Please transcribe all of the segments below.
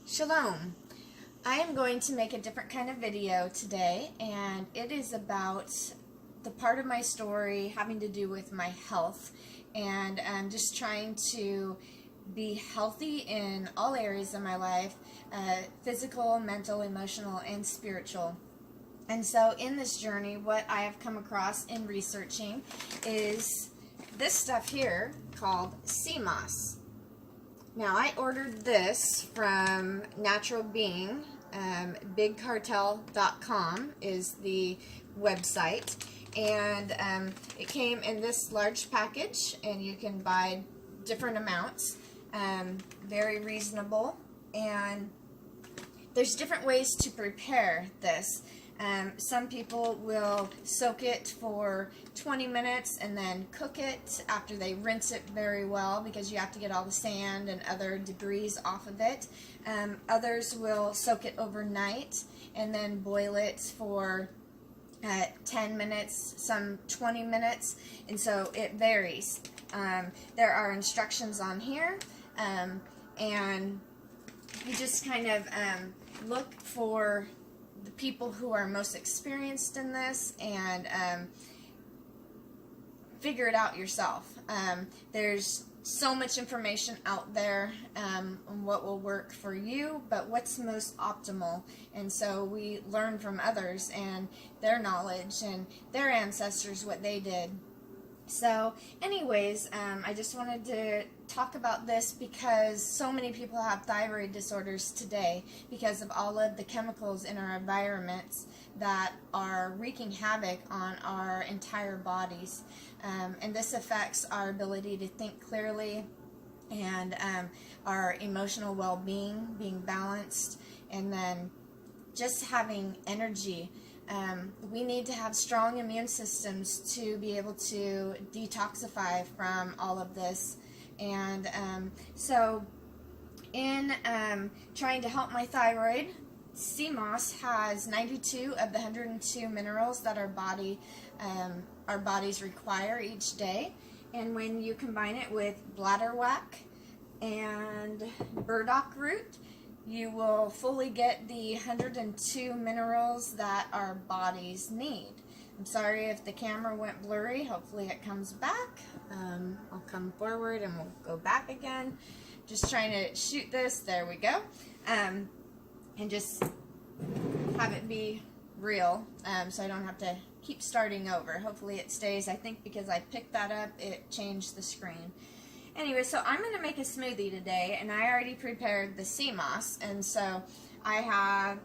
Shalom. I am going to make a different kind of video today, and it is about the part of my story having to do with my health, and I'm just trying to be healthy in all areas of my life, physical, mental, emotional, and spiritual. And so in this journey, what I have come across in researching is this stuff here called sea moss. Now, I ordered this from Natural Being. BigCartel.com is the website, and it came in this large package, and you can buy different amounts, very reasonable, and there's different ways to prepare this. Some people will soak it for 20 minutes and then cook it after they rinse it very well, because you have to get all the sand and other debris off of it. Others will soak it overnight and then boil it for 10 minutes, some 20 minutes, and so it varies. There are instructions on here, and you just kind of look for the people who are most experienced in this and figure it out yourself. There's so much information out there on what will work for you, but what's most optimal. And so we learn from others and their knowledge and their ancestors, what they did. So anyways, I just wanted to talk about this because so many people have thyroid disorders today because of all of the chemicals in our environments that are wreaking havoc on our entire bodies. And this affects our ability to think clearly and our emotional well-being, being balanced, and then just having energy. We need to have strong immune systems to be able to detoxify from all of this. And so in trying to help my thyroid, sea moss has 92 of the 102 minerals that our bodies require each day. And when you combine it with bladderwrack and burdock root, you will fully get the 102 minerals that our bodies need. I'm sorry if the camera went blurry. Hopefully it comes back. I'll come forward and we'll go back again. Just trying to shoot this. There we go. And just have it be real, so I don't have to keep starting over. Hopefully it stays. I think because I picked that up, it changed the screen. Anyway, so I'm going to make a smoothie today, and I already prepared the sea moss, and so I have,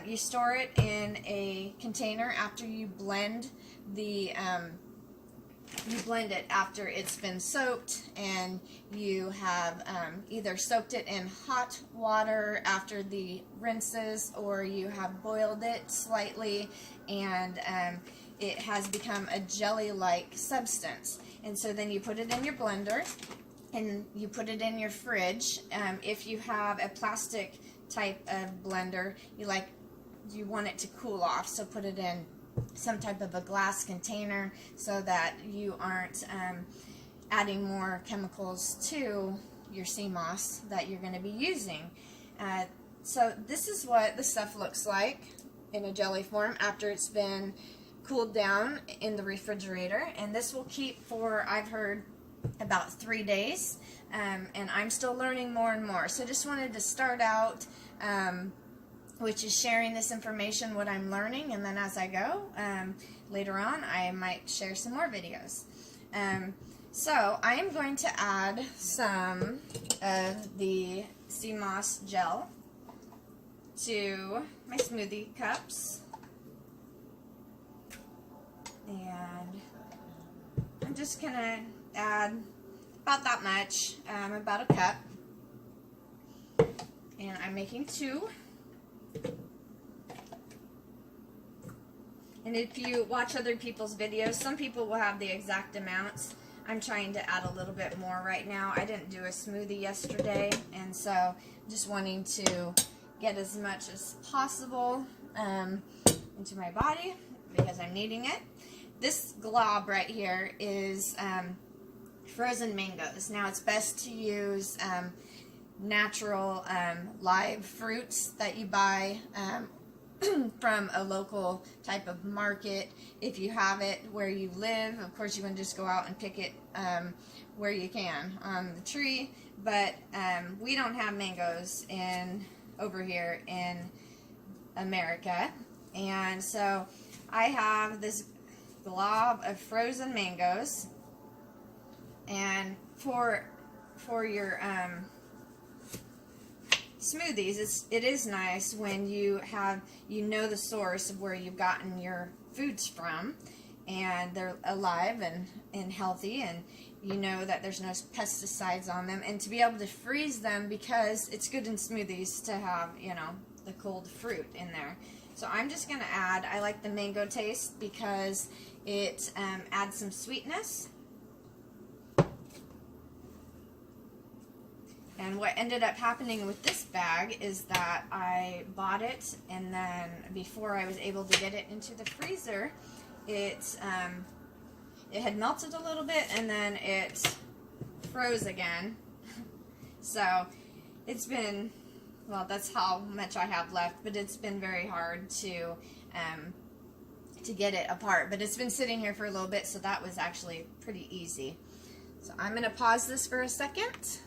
you store it in a container after you blend the, you blend it after it's been soaked, and you have either soaked it in hot water after the rinses, or you have boiled it slightly, and it has become a jelly-like substance. And so then you put it in your blender, and you put it in your fridge. If you have a plastic type of blender, you want it to cool off, so put it in some type of a glass container so that you aren't adding more chemicals to your sea moss that you're going to be using. So this is what the stuff looks like in a jelly form after it's been cooled down in the refrigerator, and this will keep for, I've heard, about 3 days, and I'm still learning more and more. So just wanted to start out, which is sharing this information, what I'm learning, and then as I go, later on, I might share some more videos. So I am going to add some of the sea moss gel to my smoothie cups, and I'm just gonna add about that much, about a cup, and I'm making 2. And if you watch other people's videos, some people will have the exact amounts. I'm trying to add a little bit more right now. I didn't do a smoothie yesterday, and so I'm just wanting to get as much as possible into my body because I'm needing it. This glob right here is frozen mangoes. Now it's best to use natural live fruits that you buy from a local type of market. If you have it where you live, of course you can just go out and pick it where you can on the tree, but we don't have mangoes over here in America, and so I have this glob of frozen mangoes. And for your smoothies, it is nice when you know the source of where you've gotten your foods from, and they're alive and healthy, and you know that there's no pesticides on them, and to be able to freeze them, because it's good in smoothies to have, you know, the cold fruit in there. So I'm just going to add, I like the mango taste because it adds some sweetness. And what ended up happening with this bag is that I bought it, and then before I was able to get it into the freezer, it had melted a little bit, and then it froze again. So it's been, well, that's how much I have left, but it's been very hard to get it apart. But it's been sitting here for a little bit, so that was actually pretty easy. So I'm going to pause this for a second,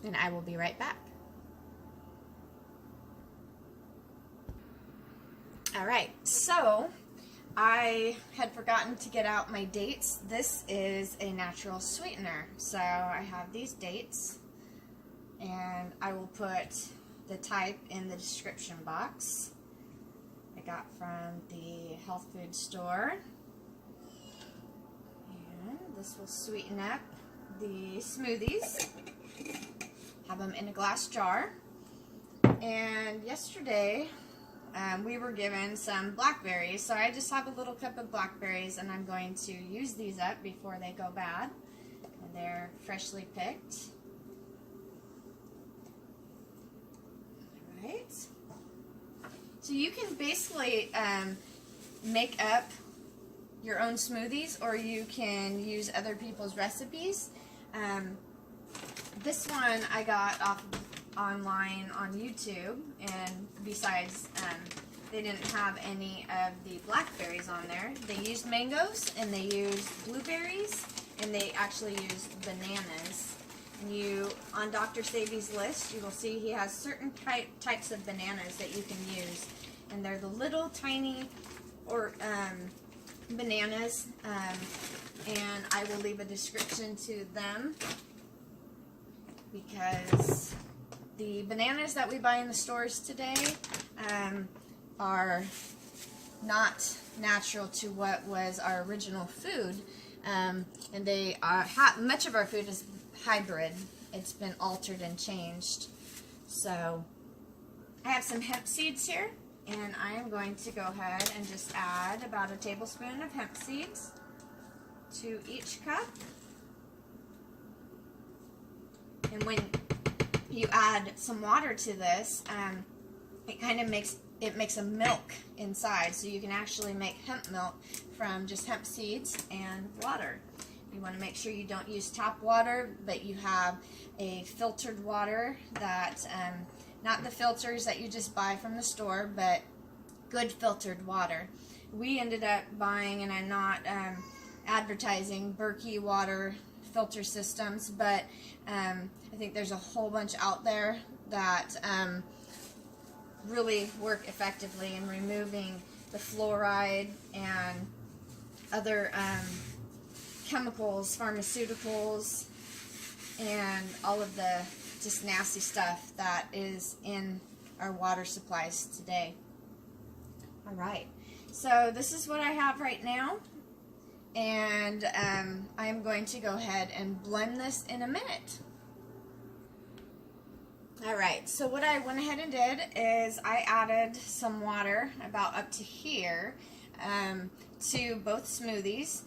and I will be right back. Alright, so I had forgotten to get out my dates. This is a natural sweetener. So I have these dates, and I will put the type in the description box. I got from the health food store. And this will sweeten up the smoothies. Have them in a glass jar. And yesterday we were given some blackberries, so I just have a little cup of blackberries, and I'm going to use these up before they go bad. And they're freshly picked. Alright. So you can basically make up your own smoothies, or you can use other people's recipes. This one I got off online on YouTube, and besides, they didn't have any of the blackberries on there. They used mangoes, and they used blueberries, and they actually used bananas. And you, on Dr. Sebi's list, you will see he has certain types of bananas that you can use, and they're the little tiny bananas, and I will leave a description to them, because the bananas that we buy in the stores today are not natural to what was our original food, and they are much of our food is hybrid. It's been altered and changed. So I have some hemp seeds here, and I am going to go ahead and just add about a tablespoon of hemp seeds to each cup. And when you add some water to this, it kind of makes a milk inside, so you can actually make hemp milk from just hemp seeds and water. You want to make sure you don't use tap water, but you have a filtered water that, not the filters that you just buy from the store, but good filtered water. We ended up buying, and I'm not advertising Berkey water filter systems, but I think there's a whole bunch out there that really work effectively in removing the fluoride and other chemicals, pharmaceuticals, and all of the just nasty stuff that is in our water supplies today. Alright, so this is what I have right now, and I am going to go ahead and blend this in a minute. Alright, so what I went ahead and did is I added some water, about up to here, to both smoothies.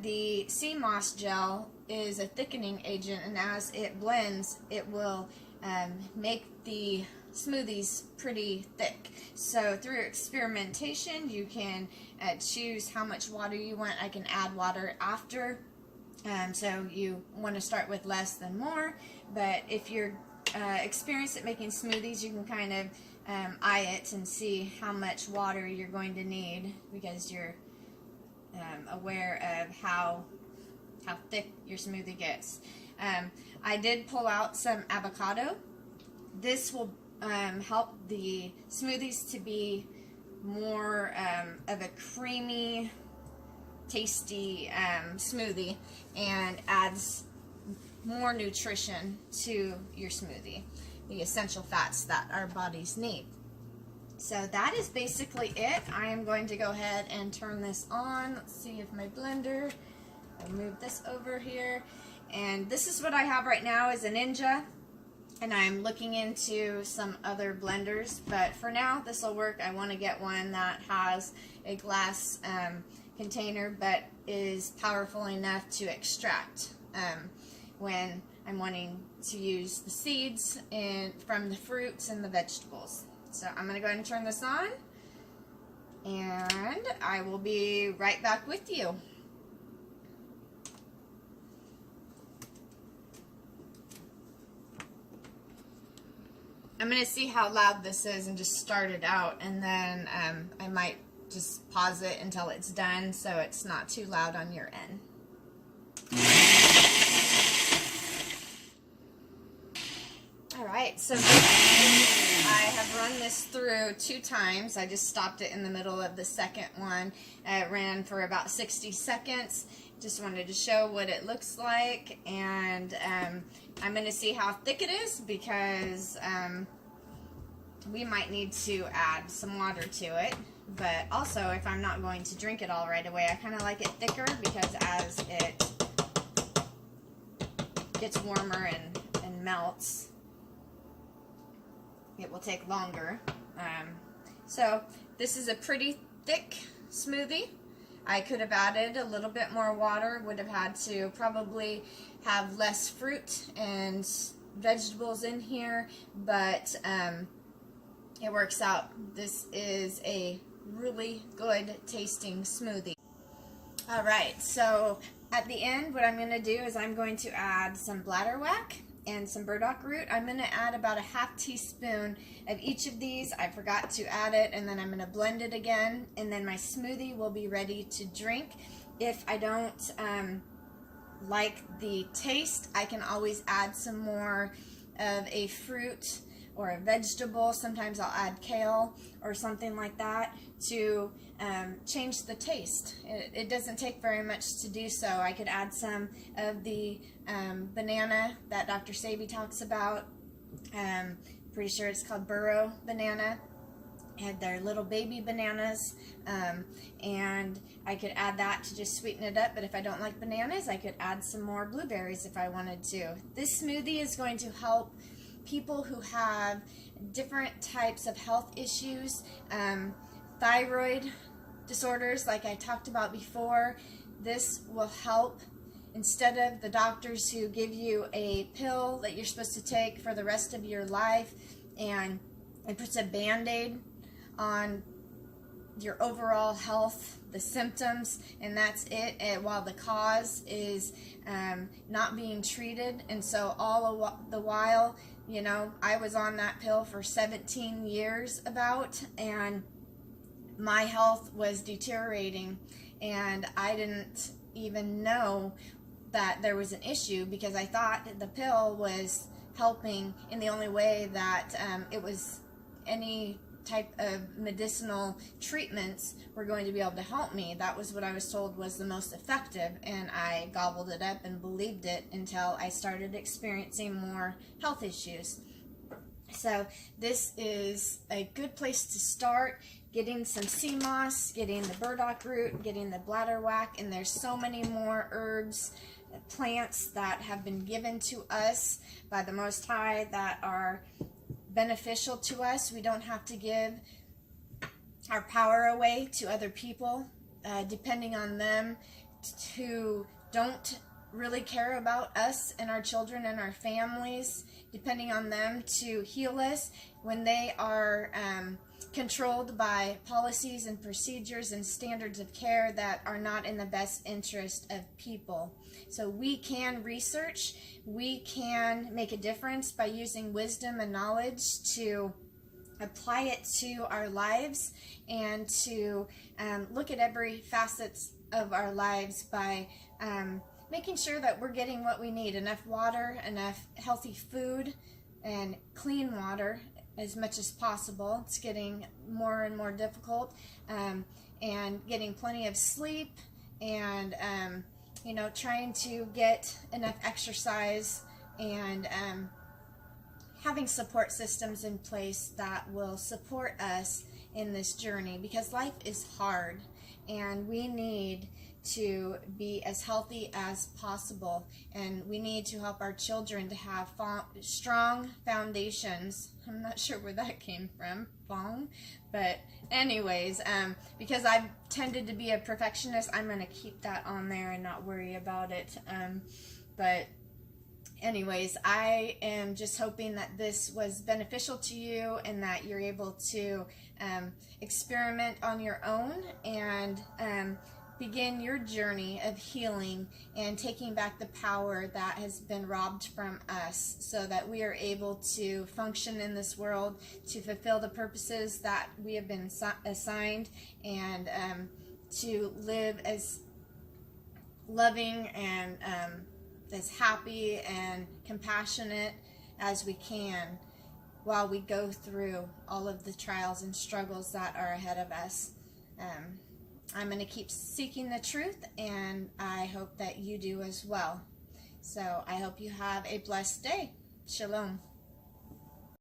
The sea moss gel is a thickening agent, and as it blends, it will make the smoothies pretty thick. So through experimentation, you can choose how much water you want. I can add water after, so you want to start with less than more, but if you're experienced at making smoothies, you can kind of eye it and see how much water you're going to need, because you're aware of how thick your smoothie gets. I did pull out some avocado. This will help the smoothies to be more of a creamy, tasty smoothie, and adds more nutrition to your smoothie, the essential fats that our bodies need. So that is basically it. I am going to go ahead and turn this on. Let's see if my blender, I'll move this over here. And this is what I have right now, is a Ninja, and I'm looking into some other blenders, but for now this will work. I want to get one that has a glass container but is powerful enough to extract when I'm wanting to use the seeds from the fruits and the vegetables. So I'm going to go ahead and turn this on, and I will be right back with you. I'm going to see how loud this is and just start it out, and then I might just pause it until it's done so it's not too loud on your end. Alright, so I have run this through 2 times. I just stopped it in the middle of the second one. It ran for about 60 seconds. Just wanted to show what it looks like, and I'm going to see how thick it is, because we might need to add some water to it. But also, if I'm not going to drink it all right away, I kind of like it thicker, because as it gets warmer and melts, it will take longer. So this is a pretty thick smoothie. I could have added a little bit more water, would have had to probably have less fruit and vegetables in here, but it works out. This is a really good tasting smoothie. Alright, so at the end what I'm going to do is I'm going to add some bladderwrack and some burdock root. I'm going to add about a ½ teaspoon of each of these. I forgot to add it, and then I'm going to blend it again, and then my smoothie will be ready to drink. If I don't like the taste, I can always add some more of a fruit or a vegetable. Sometimes I'll add kale or something like that to change the taste. It doesn't take very much to do so. I could add some of the banana that Dr. Sebi talks about. Pretty sure it's called burro banana. And they're little baby bananas, and I could add that to just sweeten it up. But if I don't like bananas, I could add some more blueberries if I wanted to. This smoothie is going to help people who have different types of health issues, thyroid disorders like I talked about before. This will help. Instead of the doctors who give you a pill that you're supposed to take for the rest of your life, and it puts a band-aid on your overall health, the symptoms, and that's it, while the cause is not being treated. And so all the while, you know, I was on that pill for 17 years and my health was deteriorating, and I didn't even know that there was an issue, because I thought the pill was helping in the only way that it was any type of medicinal treatments were going to be able to help me. That was what I was told was the most effective, and I gobbled it up and believed it until I started experiencing more health issues. So this is a good place to start, getting some sea moss, getting the burdock root, getting the bladderwrack, and there's so many more herbs, plants that have been given to us by the Most High that are beneficial to us. We don't have to give our power away to other people, depending on them who don't really care about us and our children and our families, depending on them to heal us when they are controlled by policies and procedures and standards of care that are not in the best interest of people. So we can research, we can make a difference by using wisdom and knowledge to apply it to our lives and to look at every facet of our lives by making sure that we're getting what we need, enough water, enough healthy food, and clean water as much as possible. It's getting more and more difficult, and getting plenty of sleep, and trying to get enough exercise, and having support systems in place that will support us in this journey, because life is hard and we need to be as healthy as possible, and we need to help our children to have strong foundations. I'm not sure where that came from, but anyways, because I've tended to be a perfectionist, I'm going to keep that on there and not worry about it. But anyways, I am just hoping that this was beneficial to you and that you're able to experiment on your own and begin your journey of healing and taking back the power that has been robbed from us, so that we are able to function in this world, to fulfill the purposes that we have been assigned, and to live as loving and as happy and compassionate as we can while we go through all of the trials and struggles that are ahead of us. I'm going to keep seeking the truth, and I hope that you do as well. So I hope you have a blessed day. Shalom.